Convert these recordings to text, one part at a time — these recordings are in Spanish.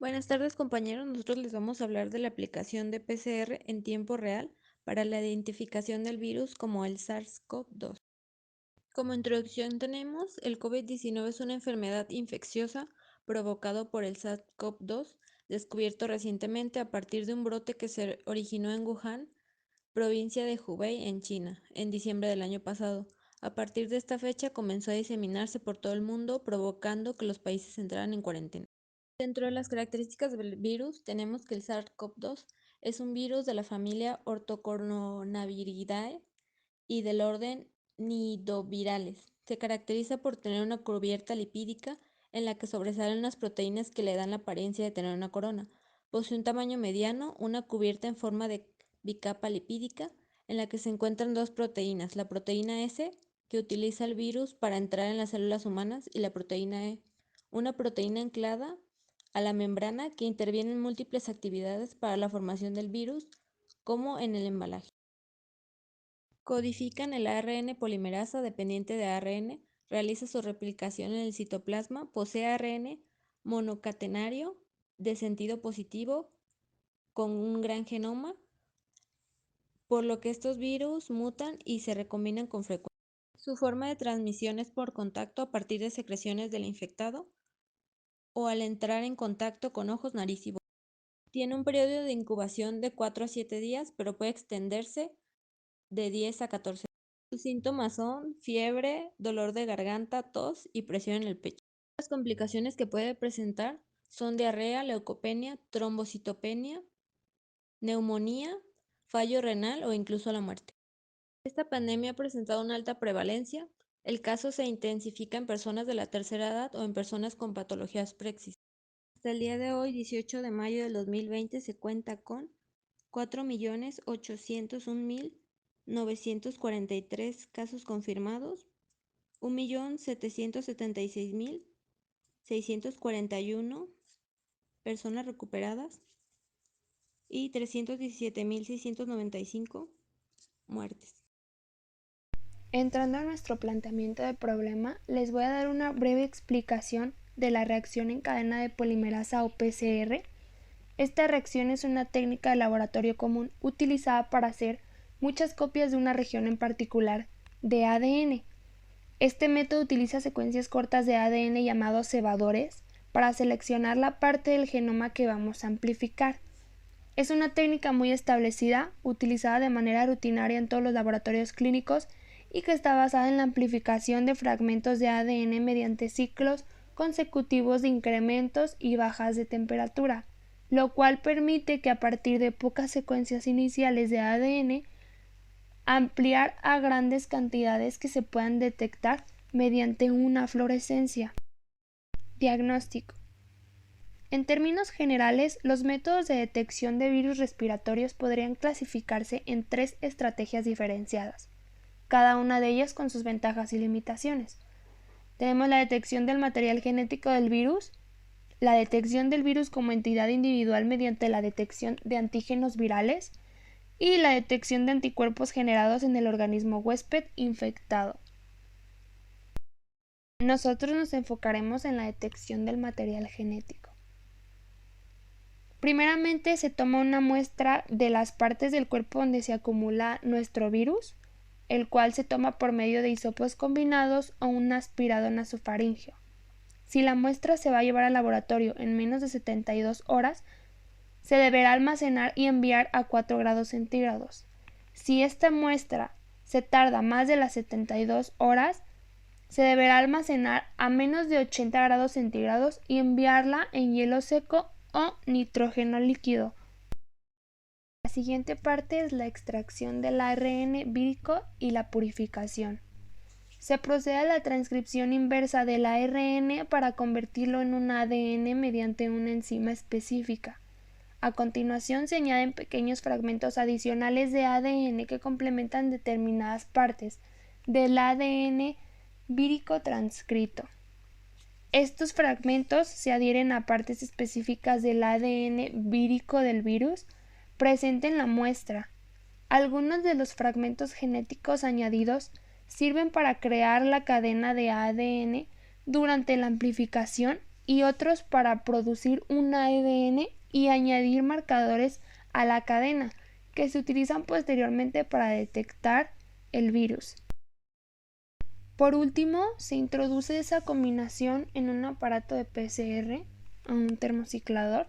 Buenas tardes, compañeros. Nosotros les vamos a hablar de la aplicación de PCR en tiempo real para la identificación del virus como el SARS-CoV-2. Como introducción tenemos, el COVID-19 es una enfermedad infecciosa provocado por el SARS-CoV-2, descubierto recientemente a partir de un brote que se originó en Wuhan, provincia de Hubei, en China, en diciembre del año pasado. A partir de esta fecha comenzó a diseminarse por todo el mundo, provocando que los países entraran en cuarentena. Dentro de las características del virus tenemos que el SARS-CoV-2 es un virus de la familia Orthocoronaviridae y del orden nidovirales. Se caracteriza por tener una cubierta lipídica en la que sobresalen las proteínas que le dan la apariencia de tener una corona. Posee un tamaño mediano, una cubierta en forma de bicapa lipídica en la que se encuentran dos proteínas, la proteína S, que utiliza el virus para entrar en las células humanas, y la proteína E, una proteína anclada a la membrana que interviene en múltiples actividades para la formación del virus, como en el embalaje. Codifican el ARN polimerasa dependiente de ARN, realiza su replicación en el citoplasma, posee ARN monocatenario de sentido positivo con un gran genoma, por lo que estos virus mutan y se recombinan con frecuencia. Su forma de transmisión es por contacto a partir de secreciones del infectado o al entrar en contacto con ojos, nariz y boca. Tiene un periodo de incubación de 4 a 7 días, pero puede extenderse de 10 a 14 días. Sus síntomas son fiebre, dolor de garganta, tos y presión en el pecho. Las complicaciones que puede presentar son diarrea, leucopenia, trombocitopenia, neumonía, fallo renal o incluso la muerte. Esta pandemia ha presentado una alta prevalencia. El caso se intensifica en personas de la tercera edad o en personas con patologías preexistentes. Hasta el día de hoy, 18 de mayo del 2020, se cuenta con 4.801.943 casos confirmados, 1.776.641 personas recuperadas y 317.695 muertes. Entrando a nuestro planteamiento de problema, les voy a dar una breve explicación de la reacción en cadena de polimerasa o PCR. Esta reacción es una técnica de laboratorio común utilizada para hacer muchas copias de una región en particular de ADN. Este método utiliza secuencias cortas de ADN llamados cebadores para seleccionar la parte del genoma que vamos a amplificar. Es una técnica muy establecida, utilizada de manera rutinaria en todos los laboratorios clínicos y que está basada en la amplificación de fragmentos de ADN mediante ciclos consecutivos de incrementos y bajas de temperatura, lo cual permite que a partir de pocas secuencias iniciales de ADN ampliar a grandes cantidades que se puedan detectar mediante una fluorescencia. Diagnóstico. En términos generales, los métodos de detección de virus respiratorios podrían clasificarse en tres estrategias diferenciadas, cada una de ellas con sus ventajas y limitaciones. Tenemos la detección del material genético del virus, la detección del virus como entidad individual mediante la detección de antígenos virales y la detección de anticuerpos generados en el organismo huésped infectado. Nosotros nos enfocaremos en la detección del material genético. Primeramente se toma una muestra de las partes del cuerpo donde se acumula nuestro virus, el cual se toma por medio de hisopos combinados o un aspirado nasofaríngeo. Si la muestra se va a llevar al laboratorio en menos de 72 horas, se deberá almacenar y enviar a 4 grados centígrados. Si esta muestra se tarda más de las 72 horas, se deberá almacenar a menos de 80 grados centígrados y enviarla en hielo seco o nitrógeno líquido. La siguiente parte es la extracción del ARN vírico y la purificación. Se procede a la transcripción inversa del ARN para convertirlo en un ADN mediante una enzima específica. A continuación se añaden pequeños fragmentos adicionales de ADN que complementan determinadas partes del ADN vírico transcrito. Estos fragmentos se adhieren a partes específicas del ADN vírico del virus presente en la muestra. Algunos de los fragmentos genéticos añadidos sirven para crear la cadena de ADN durante la amplificación y otros para producir un ADN y añadir marcadores a la cadena, que se utilizan posteriormente para detectar el virus. Por último, se introduce esa combinación en un aparato de PCR, un termociclador,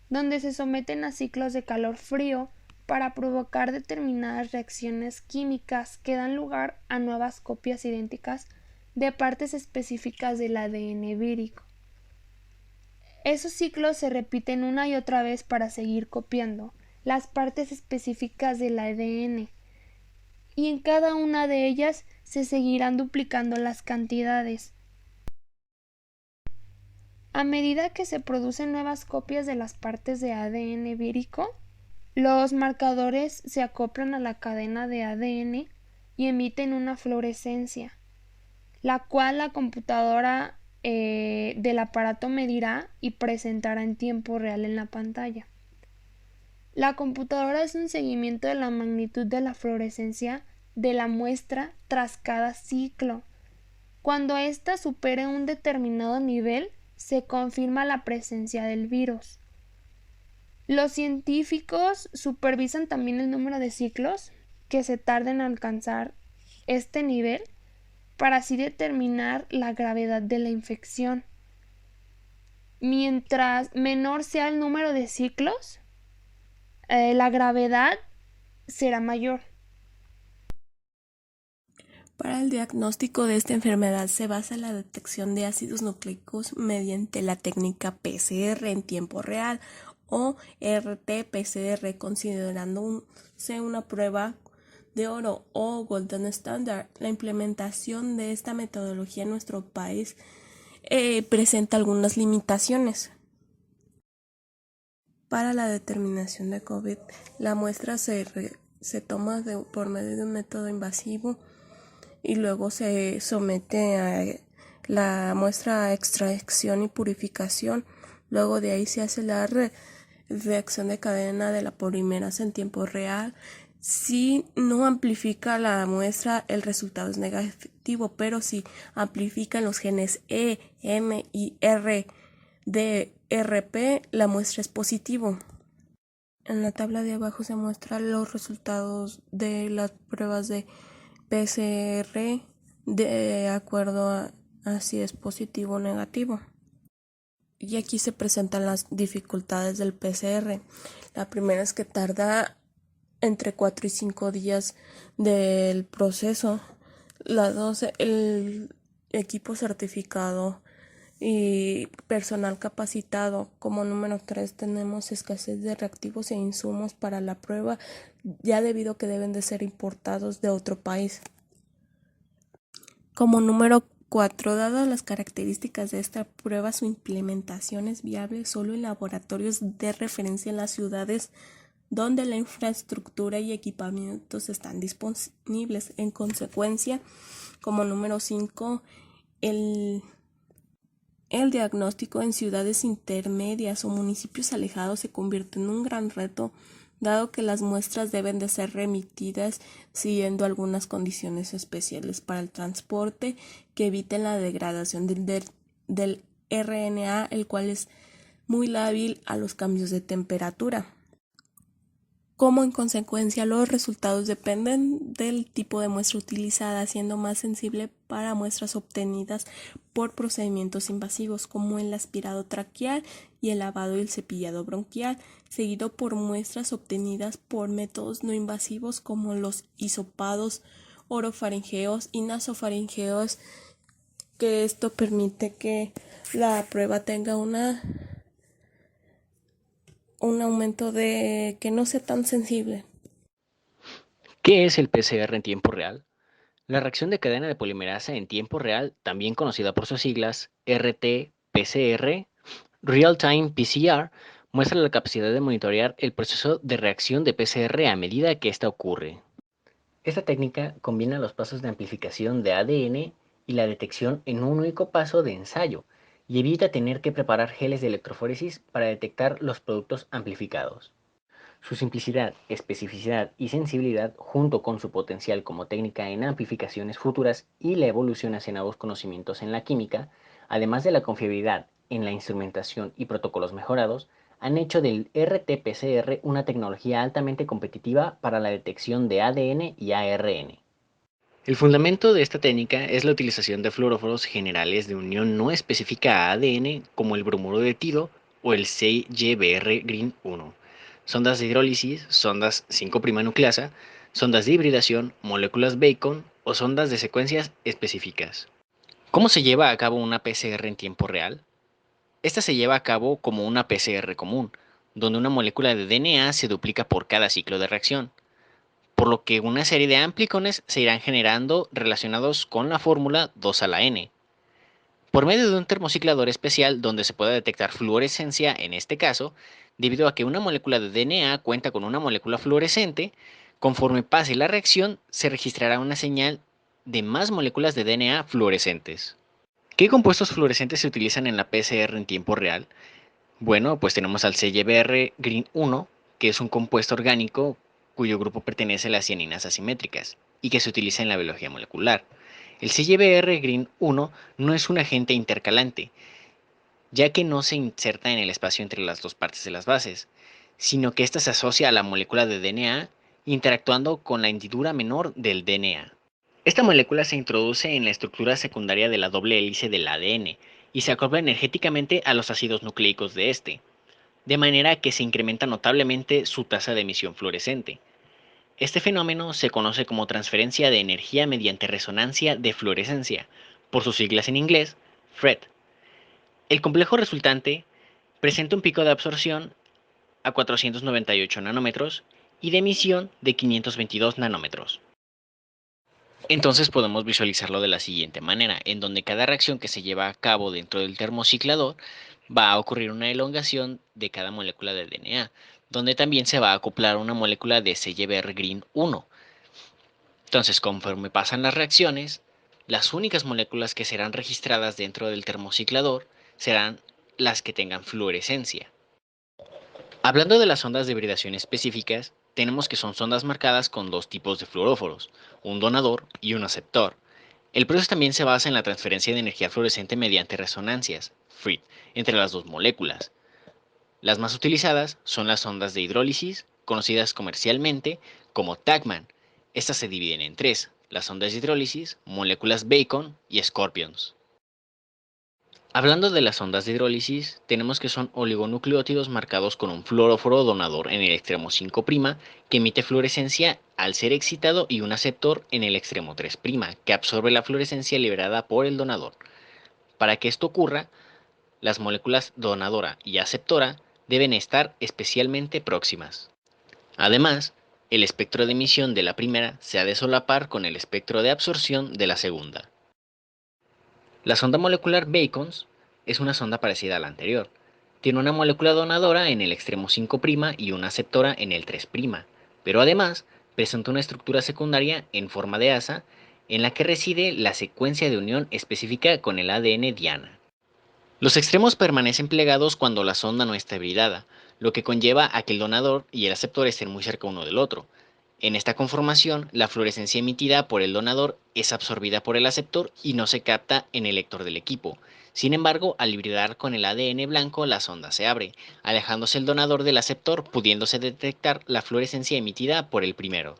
donde se someten a ciclos de calor frío para provocar determinadas reacciones químicas que dan lugar a nuevas copias idénticas de partes específicas del ADN vírico. Esos ciclos se repiten una y otra vez para seguir copiando las partes específicas del ADN, y en cada una de ellas se seguirán duplicando las cantidades. A medida que se producen nuevas copias de las partes de ADN vírico, los marcadores se acoplan a la cadena de ADN y emiten una fluorescencia, la cual la computadora del aparato medirá y presentará en tiempo real en la pantalla. La computadora hace un seguimiento de la magnitud de la fluorescencia de la muestra tras cada ciclo. Cuando ésta supere un determinado nivel, se confirma la presencia del virus. Los científicos supervisan también el número de ciclos que se tarden en alcanzar este nivel para así determinar la gravedad de la infección. Mientras menor sea el número de ciclos, la gravedad será mayor. Para el diagnóstico de esta enfermedad se basa en la detección de ácidos nucleicos mediante la técnica PCR en tiempo real o RT-PCR, considerándose una prueba de oro o Golden Standard. La implementación de esta metodología en nuestro país presenta algunas limitaciones. Para la determinación de COVID, la muestra se toma por medio de un método invasivo y luego se somete a la muestra a extracción y purificación. Luego de ahí se hace la reacción de cadena de la polimerasa en tiempo real. Si no amplifica la muestra, el resultado es negativo, pero si amplifican los genes E, M y R de RP, la muestra es positivo. En la tabla de abajo se muestran los resultados de las pruebas de PCR de acuerdo a si es positivo o negativo. Y aquí se presentan las dificultades del PCR. La primera es que tarda entre 4 y 5 días del proceso. La 2, el equipo certificado y personal capacitado. Como número 3 tenemos escasez de reactivos e insumos para la prueba, ya debido a que deben de ser importados de otro país. Como número 4, dadas las características de esta prueba, su implementación es viable solo en laboratorios de referencia en las ciudades donde la infraestructura y equipamientos están disponibles. En consecuencia, como número 5, el diagnóstico en ciudades intermedias o municipios alejados se convierte en un gran reto, dado que las muestras deben de ser remitidas siguiendo algunas condiciones especiales para el transporte que eviten la degradación del RNA, el cual es muy lábil a los cambios de temperatura. Como en consecuencia los resultados dependen del tipo de muestra utilizada, siendo más sensible para muestras obtenidas por procedimientos invasivos como el aspirado traqueal y el lavado y el cepillado bronquial, seguido por muestras obtenidas por métodos no invasivos como los hisopados orofaringeos y nasofaringeos, que esto permite que la prueba tenga un aumento de que no sea tan sensible. ¿Qué es el PCR en tiempo real? La reacción de cadena de polimerasa en tiempo real, también conocida por sus siglas RT-PCR, Real-Time PCR, muestra la capacidad de monitorear el proceso de reacción de PCR a medida que ésta ocurre. Esta técnica combina los pasos de amplificación de ADN y la detección en un único paso de ensayo, y evita tener que preparar geles de electroforesis para detectar los productos amplificados. Su simplicidad, especificidad y sensibilidad, junto con su potencial como técnica en amplificaciones futuras y la evolución hacia nuevos conocimientos en la química, además de la confiabilidad en la instrumentación y protocolos mejorados han hecho del RT-PCR una tecnología altamente competitiva para la detección de ADN y ARN. El fundamento de esta técnica es la utilización de fluoróforos generales de unión no específica a ADN como el bromuro de etilo o el CYBR Green 1, sondas de hidrólisis, sondas 5' nucleasa, sondas de hibridación, moléculas Bacon o sondas de secuencias específicas. ¿Cómo se lleva a cabo una PCR en tiempo real? Esta se lleva a cabo como una PCR común, donde una molécula de DNA se duplica por cada ciclo de reacción, por lo que una serie de amplicones se irán generando relacionados con la fórmula 2 a la n. Por medio de un termociclador especial donde se pueda detectar fluorescencia en este caso, debido a que una molécula de DNA cuenta con una molécula fluorescente, conforme pase la reacción se registrará una señal de más moléculas de DNA fluorescentes. ¿Qué compuestos fluorescentes se utilizan en la PCR en tiempo real? Bueno, pues tenemos al CYBR Green 1, que es un compuesto orgánico cuyo grupo pertenece a las cianinas asimétricas y que se utiliza en la biología molecular. El CYBR Green 1 no es un agente intercalante, ya que no se inserta en el espacio entre las dos partes de las bases, sino que ésta se asocia a la molécula de DNA interactuando con la hendidura menor del DNA. Esta molécula se introduce en la estructura secundaria de la doble hélice del ADN y se acopla energéticamente a los ácidos nucleicos de este, de manera que se incrementa notablemente su tasa de emisión fluorescente. Este fenómeno se conoce como transferencia de energía mediante resonancia de fluorescencia, por sus siglas en inglés, FRET. El complejo resultante presenta un pico de absorción a 498 nanómetros y de emisión de 522 nanómetros. Entonces podemos visualizarlo de la siguiente manera, en donde cada reacción que se lleva a cabo dentro del termociclador va a ocurrir una elongación de cada molécula de DNA, donde también se va a acoplar una molécula de CYBR Green 1. Entonces, conforme pasan las reacciones, las únicas moléculas que serán registradas dentro del termociclador serán las que tengan fluorescencia. Hablando de las ondas de hibridación específicas, tenemos que son sondas marcadas con dos tipos de fluoróforos, un donador y un aceptor. El proceso también se basa en la transferencia de energía fluorescente mediante resonancias, FRET, entre las dos moléculas. Las más utilizadas son las ondas de hidrólisis, conocidas comercialmente como TACMAN. Estas se dividen en tres: las ondas de hidrólisis, moléculas Bacon y Scorpions. Hablando de las ondas de hidrólisis, tenemos que son oligonucleótidos marcados con un fluoróforo donador en el extremo 5' que emite fluorescencia al ser excitado y un aceptor en el extremo 3' que absorbe la fluorescencia liberada por el donador. Para que esto ocurra, las moléculas donadora y aceptora deben estar especialmente próximas. Además, el espectro de emisión de la primera se ha de solapar con el espectro de absorción de la segunda. La sonda molecular Bacons es una sonda parecida a la anterior. Tiene una molécula donadora en el extremo 5' y una aceptora en el 3', pero además presenta una estructura secundaria en forma de asa en la que reside la secuencia de unión específica con el ADN diana. Los extremos permanecen plegados cuando la sonda no está hibridada, lo que conlleva a que el donador y el aceptor estén muy cerca uno del otro. En esta conformación, la fluorescencia emitida por el donador es absorbida por el aceptor y no se capta en el lector del equipo. Sin embargo, al hibridar con el ADN blanco, la sonda se abre, alejándose el donador del aceptor, pudiéndose detectar la fluorescencia emitida por el primero.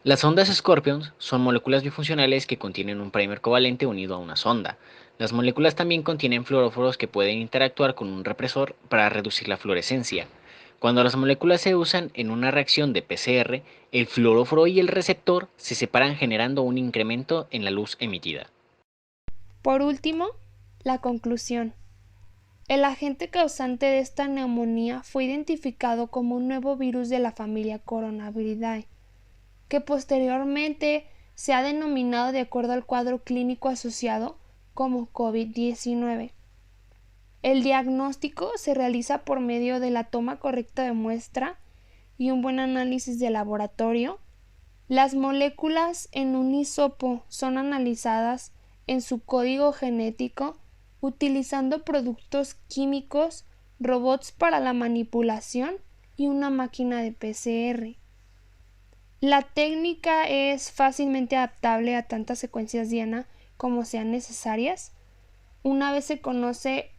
Las sondas Scorpions son moléculas bifuncionales que contienen un primer covalente unido a una sonda. Las moléculas también contienen fluoróforos que pueden interactuar con un represor para reducir la fluorescencia. Cuando las moléculas se usan en una reacción de PCR, el fluoróforo y el receptor se separan generando un incremento en la luz emitida. Por último, la conclusión. El agente causante de esta neumonía fue identificado como un nuevo virus de la familia Coronaviridae, que posteriormente se ha denominado de acuerdo al cuadro clínico asociado como COVID-19. El diagnóstico se realiza por medio de la toma correcta de muestra y un buen análisis de laboratorio. Las moléculas en un hisopo son analizadas en su código genético utilizando productos químicos, robots para la manipulación y una máquina de PCR. La técnica es fácilmente adaptable a tantas secuencias Diana como sean necesarias. Una vez se conoce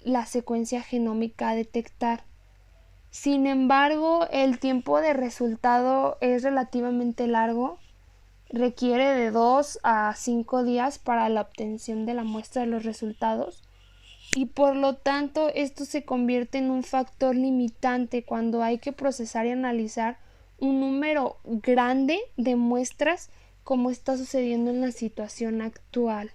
la secuencia genómica a detectar. Sin embargo, el tiempo de resultado es relativamente largo, requiere de 2 a 5 días para la obtención de la muestra de los resultados, y por lo tanto esto se convierte en un factor limitante cuando hay que procesar y analizar un número grande de muestras, como está sucediendo en la situación actual.